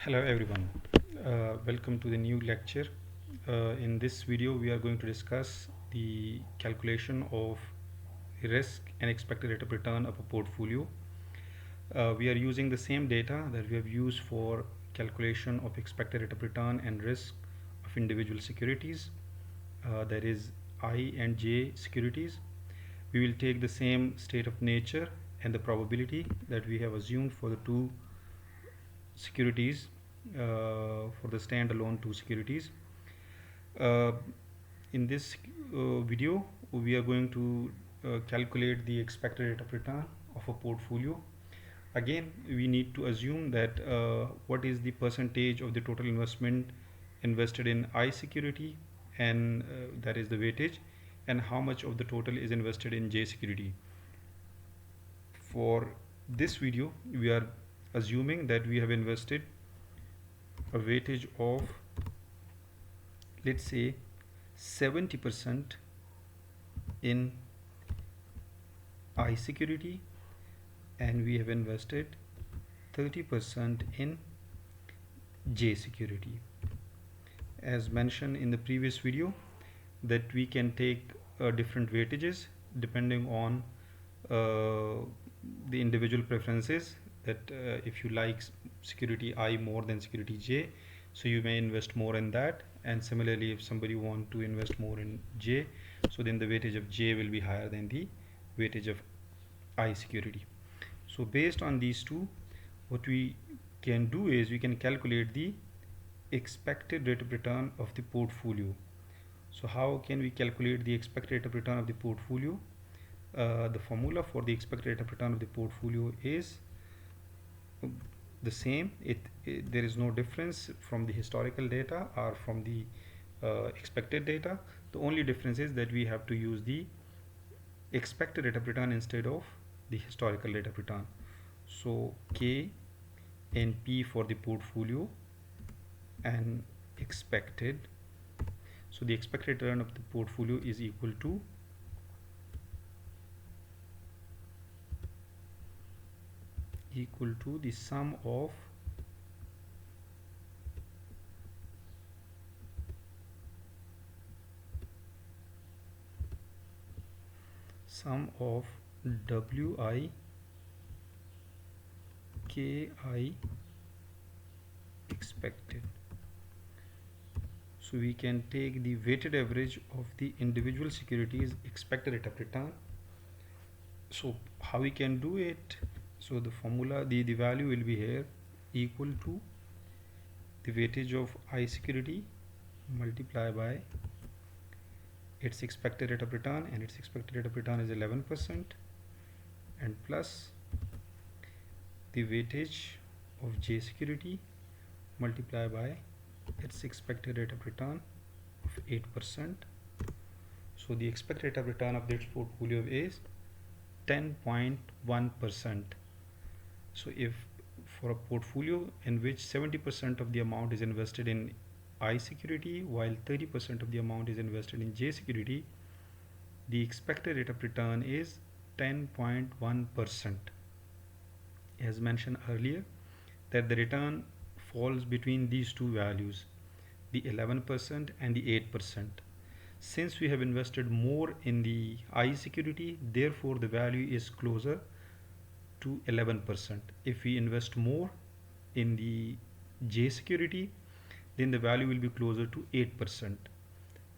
Hello everyone, welcome to the new lecture. In this video we are going to discuss the calculation of risk and expected rate of return of a portfolio. We are using the same data that we have used for calculation of expected rate of return and risk of individual securities, that is I and J securities. We will take the same state of nature and the probability that we have assumed for the two securities, for the standalone two securities. Uh, in this video we are going to calculate the expected rate of return of a portfolio. Again, we need to assume that what is the percentage of the total investment invested in I security, and that is the weightage, and how much of the total is invested in J security. For this video we are assuming that we have invested a weightage of, let's say, 70% in I security and we have invested 30% in J security. As mentioned in the previous video, that we can take different weightages depending on the individual preferences, that if you like security I more than security J, so you may invest more in that, and similarly if somebody want to invest more in J, so then the weightage of J will be higher than the weightage of I security. So based on these two, what we can do is we can calculate the expected rate of return of the portfolio. So how can we calculate the expected rate of return of the portfolio? The formula for the expected rate of return of the portfolio is the same. There is no difference from the historical data or from the expected data. The only difference is that we have to use the expected rate of return instead of the historical rate of return. So K and P for the portfolio and expected. So the expected return of the portfolio is equal to the sum of WI KI expected. So we can take the weighted average of the individual securities expected rate of return. So how we can do it? So the formula, the value will be here equal to the weightage of I security multiply by its expected rate of return, and its expected rate of return is 11%, and plus the weightage of J security multiply by its expected rate of return of 8%. So the expected rate of return of this portfolio is 10.1%. So if for a portfolio in which 70% of the amount is invested in I security while 30% of the amount is invested in J security, the expected rate of return is 10.1%. As mentioned earlier, that the return falls between these two values, the 11% and the 8%. Since we have invested more in the I security, therefore the value is closer to 11%. If we invest more in the J security, then the value will be closer to 8%.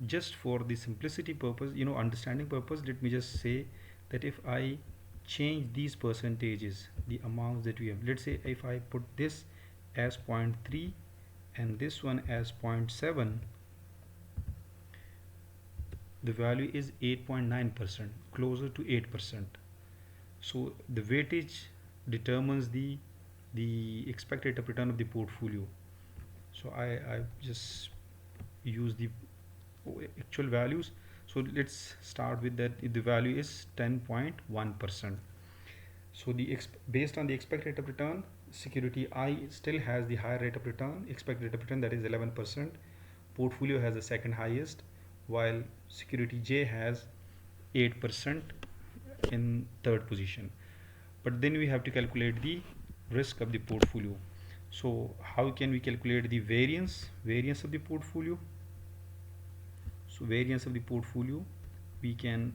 Just for the simplicity purpose, understanding purpose, let me just say that if I change these percentages, the amounts that we have, let's say if I put this as 0.3 and this one as 0.7, the value is 8.9%, closer to 8%. So the weightage determines the expected rate of return of the portfolio. So I just use the actual values. So let's start with that. The value is 10.1%. So based on the expected rate of return, security I still has the higher rate of return, expected rate of return, that is 11%. Portfolio has the second highest, while security J has 8% in third position. But then we have to calculate the risk of the portfolio. So how can we calculate the variance of the portfolio? So variance of the portfolio, we can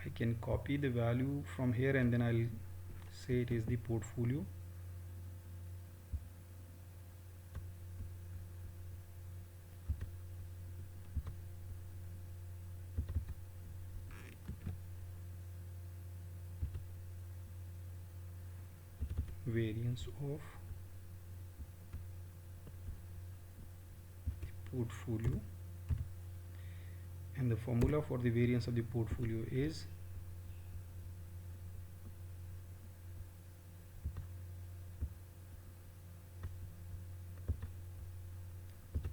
I can copy the value from here and then I'll say it is the portfolio. Variance of the portfolio, and the formula for the variance of the portfolio is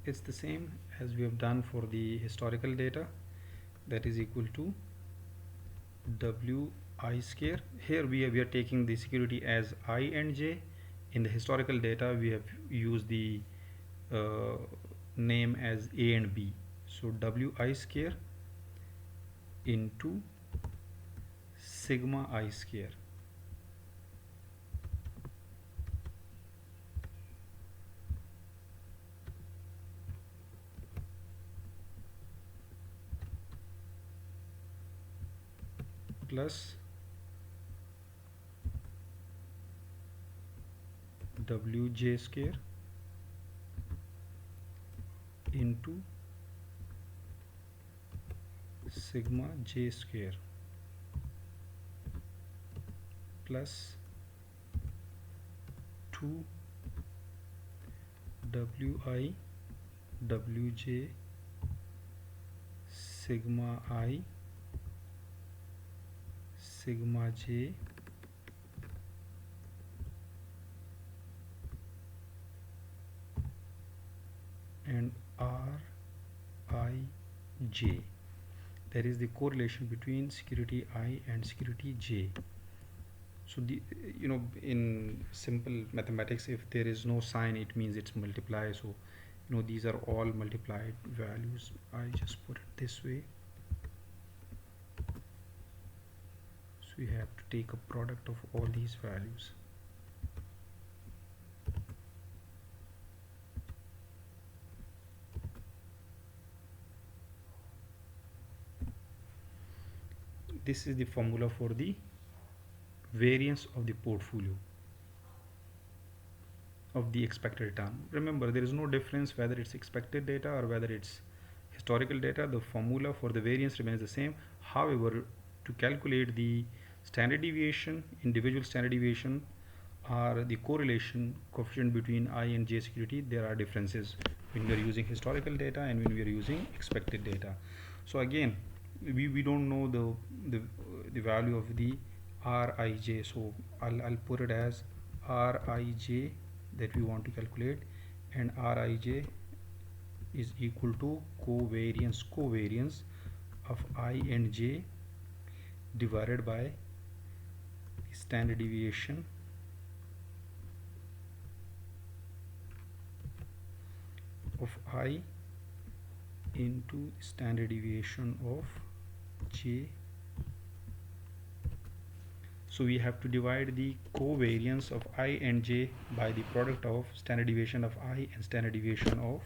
it's the same as we have done for the historical data, that is equal to WI square. Here we are taking the security as I and J. In the historical data we have used the uh, name as A and B. So WI square into sigma I square plus WJ square into sigma J square plus 2 WI WJ sigma I sigma J and RIJ. There is the correlation between security I and security J. So the in simple mathematics, if there is no sign, it means it's multiply. So these are all multiplied values. I just put it this way. So we have to take a product of all these values. This is the formula for the variance of the portfolio of the expected return. Remember, there is no difference whether it's expected data or whether it's historical data. The formula for the variance remains the same. However, to calculate the standard deviation, individual standard deviation, or the correlation coefficient between I and J security, there are differences when we are using historical data and when we are using expected data. So again, we don't know the value of the Rij, so I'll put it as Rij that we want to calculate, and Rij is equal to covariance of I and J divided by standard deviation of I into standard deviation of J. So we have to divide the covariance of I and J by the product of standard deviation of I and standard deviation of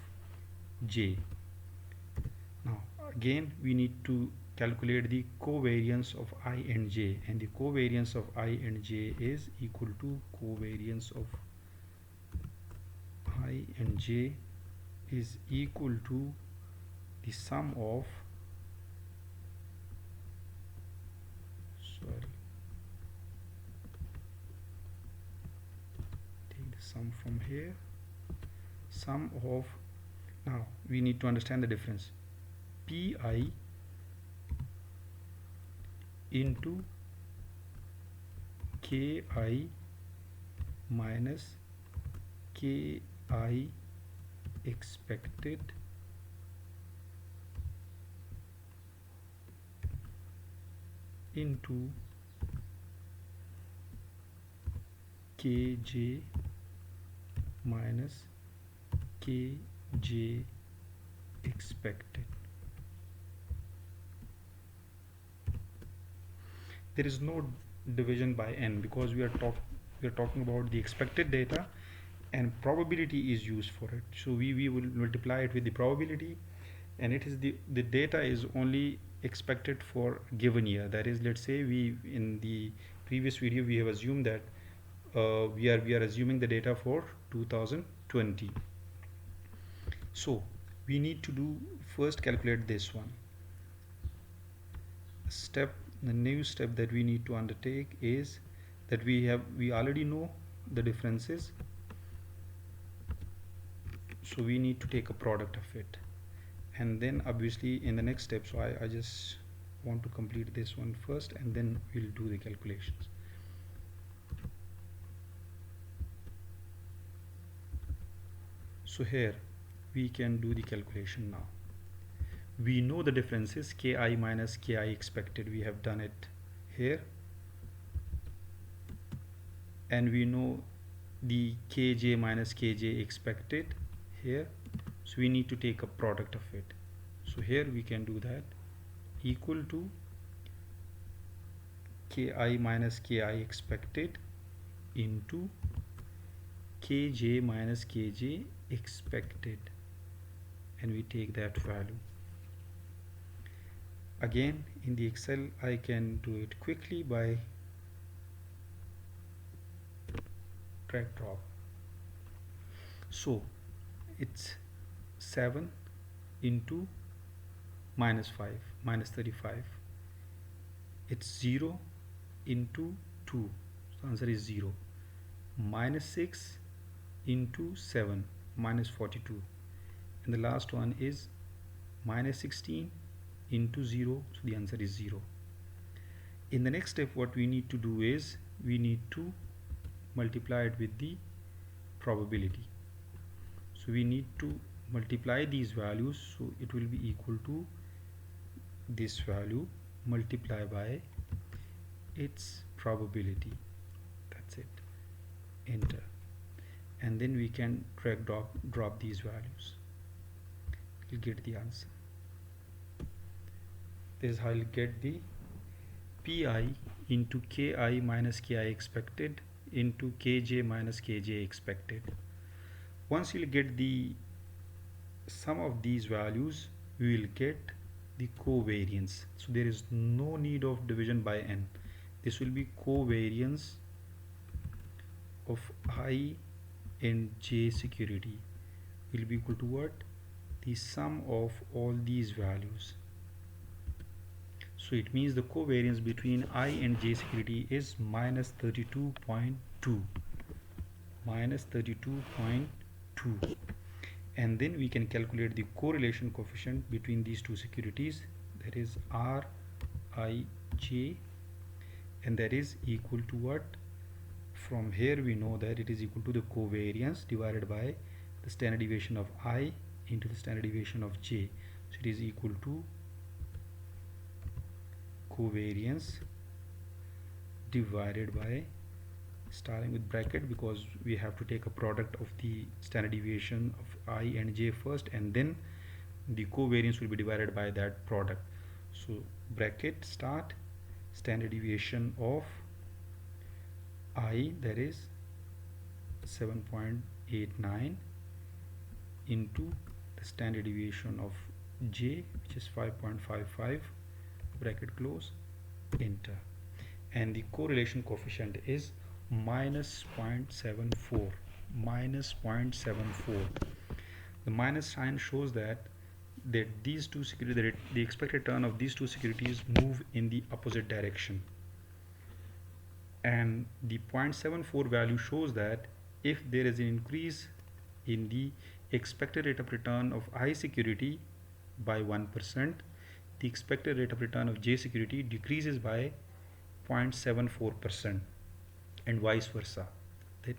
J. Now again we need to calculate the covariance of I and J, and the covariance of I and J is equal to covariance of I and J is equal to the sum of take the sum from here, sum of, now we need to understand the difference, Pi into Ki minus Ki expected into Kj minus Kj expected. There is no division by n because we are talking about the expected data, and probability is used for it. So we will multiply it with the probability, and it is the data is only expected for given year. That is, let's say we in the previous video we have assumed that we are assuming the data for 2020. So we need to do first calculate this one step. The new step that we need to undertake is that we already know the differences, so we need to take a product of it, and then obviously in the next step, so I just want to complete this one first and then we'll do the calculations. So here we can do the calculation now. We know the differences ki minus ki expected, we have done it here, and we know the kj minus kj expected here, so we need to take a product of it. So here we can do that, equal to ki minus ki expected into kj minus kj expected, and we take that value. Again in the Excel I can do it quickly by drag drop. So it's 7 into minus 5 minus 35, it's 0 into 2, so answer is 0, minus 6 into 7 minus 42, and the last one is minus 16 into 0, so the answer is 0. In the next step what we need to do is we need to multiply it with the probability. So we need to multiply these values, so it will be equal to this value multiply by its probability. That's it, enter, and then we can drag drop these values. We'll get the answer. This is how I'll get the pi into ki minus ki expected into kj minus kj expected. Once you'll get the sum of these values, we will get the covariance. So there is no need of division by n. This will be covariance of I and j security will be equal to what? The sum of all these values. So it means the covariance between I and j security is minus 32.2, minus 32.2, and then we can calculate the correlation coefficient between these two securities, that is Rij, and that is equal to what? From here we know that it is equal to the covariance divided by the standard deviation of I into the standard deviation of j. So it is equal to covariance divided by, starting with bracket because we have to take a product of the standard deviation of I and j first, and then the covariance will be divided by that product. So bracket start standard deviation of I, that is 7.89, into the standard deviation of j, which is 5.55, bracket close, enter, and the correlation coefficient is minus 0.74, minus 0.74. The minus sign shows that these two securities, the expected return of these two securities move in the opposite direction, and the 0.74 value shows that if there is an increase in the expected rate of return of I security by 1%, the expected rate of return of j security decreases by 0.74%, and vice versa. That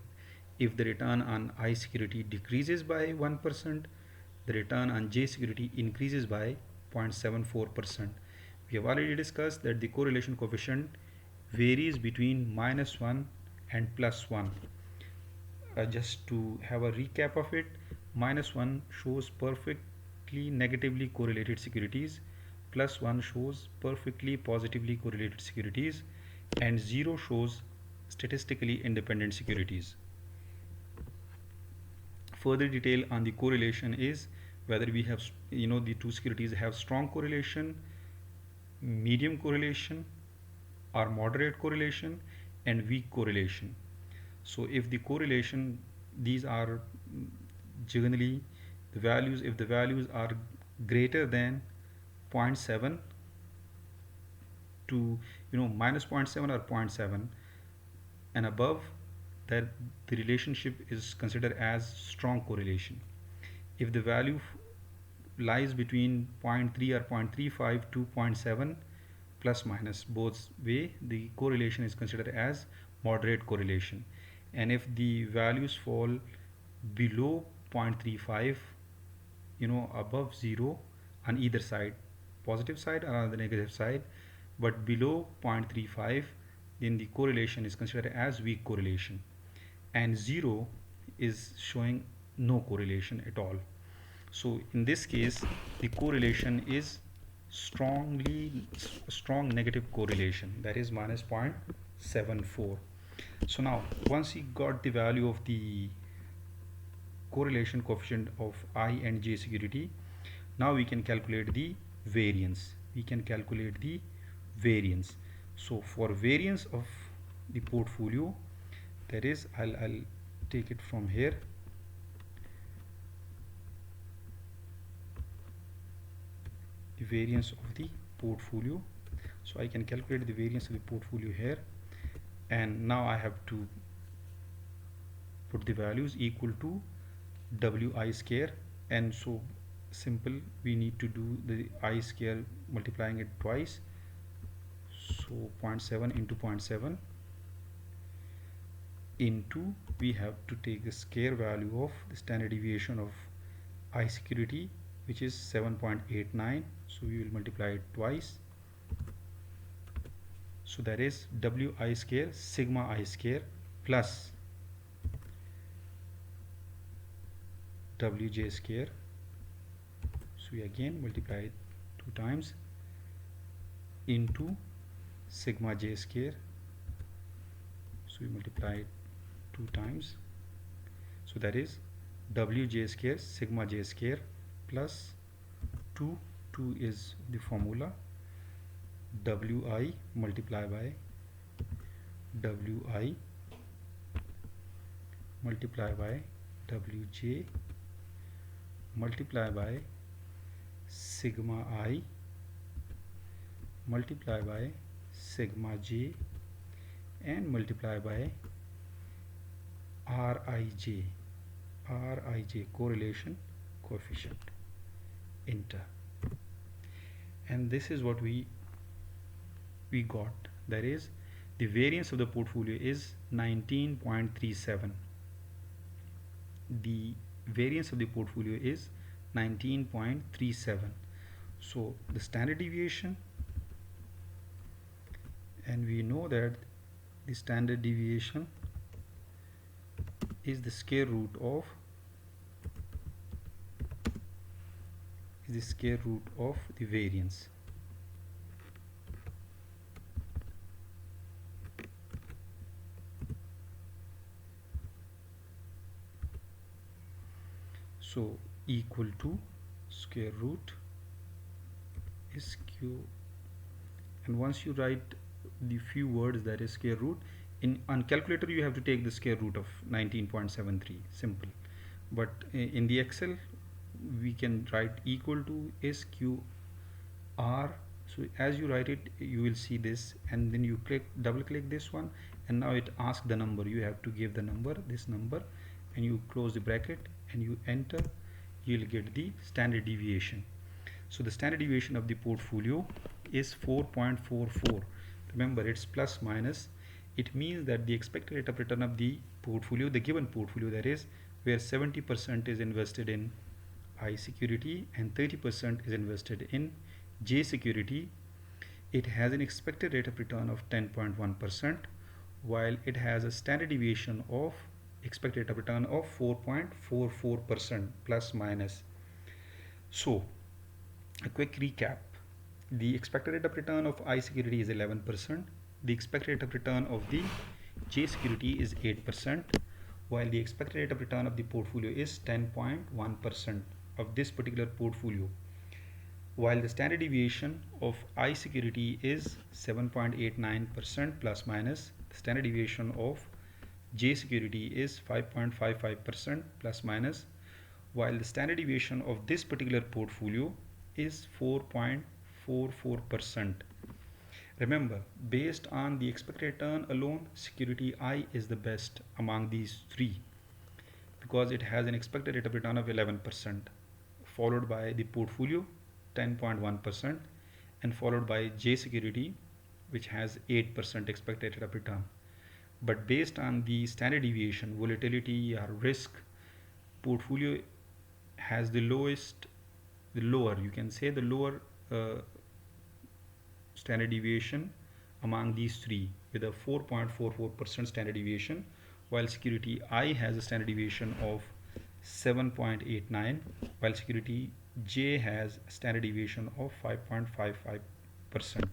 if the return on I security decreases by 1%, the return on j security increases by 0.74%. We have already discussed that the correlation coefficient varies between -1 and +1. Just to have a recap of it, -1 shows perfectly negatively correlated securities, +1 shows perfectly positively correlated securities, and 0 shows statistically independent securities. Further detail on the correlation is whether we have, the two securities have strong correlation, medium correlation, or moderate correlation, and weak correlation. So if the correlation, these are generally the values, if the values are greater than zero point 0.7 to minus 0.7 or 0.7 and above, that the relationship is considered as strong correlation. If the value lies between 0.3 or 0.35 to 0.7 plus minus both way, the correlation is considered as moderate correlation. And if the values fall below 0.35, above 0 on either side, positive side or on the negative side, but below 0.35, then the correlation is considered as weak correlation, and 0 is showing no correlation at all. So in this case, the correlation is strong negative correlation, that is minus 0.74. So now once we got the value of the correlation coefficient of I and J security, now we can calculate the variance. So for variance of the portfolio, that is, I'll take it from here. The variance of the portfolio, so I can calculate the variance of the portfolio here, and now I have to put the values equal to Wi square, and so simple, we need to do the I square multiplying it twice, so 0.7 into 0.7 into, we have to take the square value of the standard deviation of I security, which is 7.89, so we will multiply it twice, so that is Wi square sigma I square plus Wj square, so we again multiply it 2 times into sigma j square, so we multiply it 2 times, so that is Wj square sigma j square plus 2 is the formula, Wi multiply by Wi multiply by Wj multiply by sigma I multiply by sigma j and multiply by Rij correlation coefficient, enter, and this is what we got, that is the variance of the portfolio is 19.37. The variance of the portfolio is 19.37. so the standard deviation, and we know that the standard deviation is the square root of the variance. So equal to square root is q, and once you write the few words, that is square root, on calculator you have to take the square root of 19.73, simple, but in the Excel we can write equal to SQR. So as you write it, you will see this, and then you double click this one, and now it asks the number. You have to give the number, this number, and you close the bracket and you enter. You will get the standard deviation. So the standard deviation of the portfolio is 4.44. Remember, it's plus minus. It means that the expected rate of return of the portfolio, the given portfolio, that is where 70% is invested in I security and 30% is invested in J security, it has an expected rate of return of 10.1%, while it has a standard deviation of expected rate of return of 4.44% plus minus. So a quick recap: the expected rate of return of I security is 11%, the expected rate of return of the J security is 8%, while the expected rate of return of the portfolio is 10.1% of this particular portfolio, while the standard deviation of I security is 7.89% plus minus. The standard deviation of J security is 5.55% plus minus, while the standard deviation of this particular portfolio is 4.44%. Remember, based on the expected return alone, security I is the best among these three because it has an expected rate of return of 11%, followed by the portfolio 10.1%, and followed by J security, which has 8% expected rate of return. But based on the standard deviation, volatility or risk, portfolio has the lower, you can say the lower standard deviation among these three with a 4.44% standard deviation, while security I has a standard deviation of 7.89, while security J has a standard deviation of 5.55%.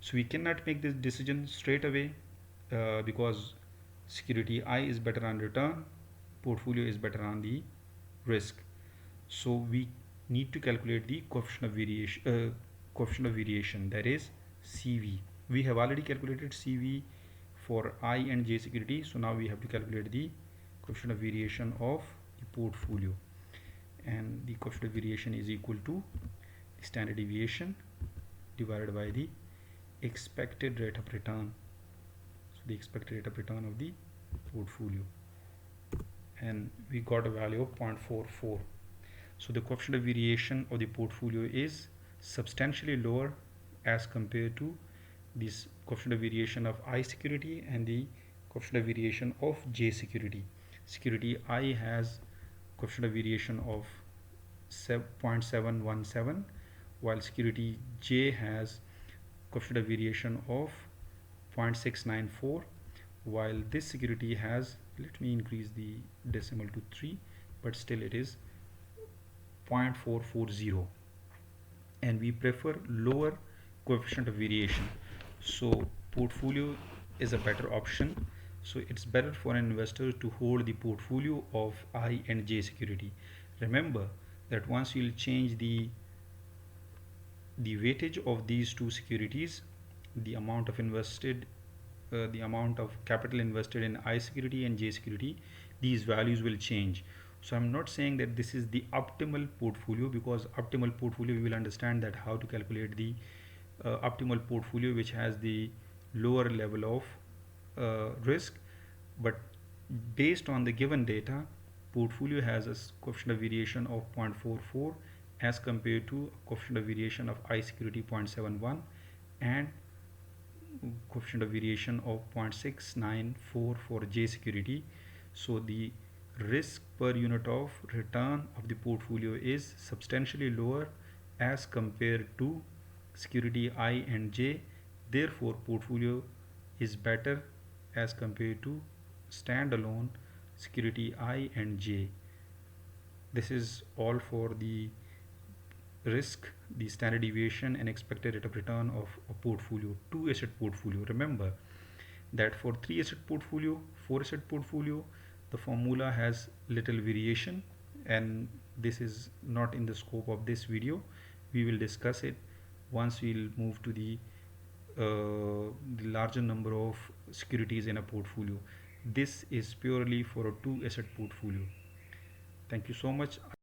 So we cannot make this decision straight away because security I is better on return, portfolio is better on the risk. So we need to calculate the coefficient of variation, that is CV. We have already calculated CV for I and J security, so now we have to calculate the coefficient of variation of the portfolio, and the coefficient of variation is equal to the standard deviation divided by the expected rate of return. So the expected rate of return of the portfolio, and we got a value of 0.44. So the coefficient of variation of the portfolio is substantially lower as compared to this coefficient of variation of I security and the coefficient of variation of J security. Security I has coefficient of variation of 0.717, while security J has coefficient of variation of 0.694, while this security has, let me increase the decimal to 3, but still it is 0.440, and we prefer lower coefficient of variation. So portfolio is a better option. So it's better for an investor to hold the portfolio of I and J security. Remember that once you'll change the weightage of these two securities, the amount of the amount of capital invested in I security and J security, these values will change. So I'm not saying that this is the optimal portfolio, because optimal portfolio we will understand that how to calculate the optimal portfolio which has the lower level of risk, but based on the given data, portfolio has a coefficient of variation of 0.44 as compared to coefficient of variation of I security 0.71 and coefficient of variation of 0.694 for J security. So the risk per unit of return of the portfolio is substantially lower as compared to security I and J. Therefore portfolio is better as compared to standalone security I and J. This is all for the risk, the standard deviation and expected rate of return of a portfolio, 2 asset portfolio. Remember that for 3 asset portfolio, 4 asset portfolio, the formula has little variation, and this is not in the scope of this video. We will discuss it once we'll move to the larger number of securities in a portfolio. This is purely for a 2 asset portfolio. Thank you so much.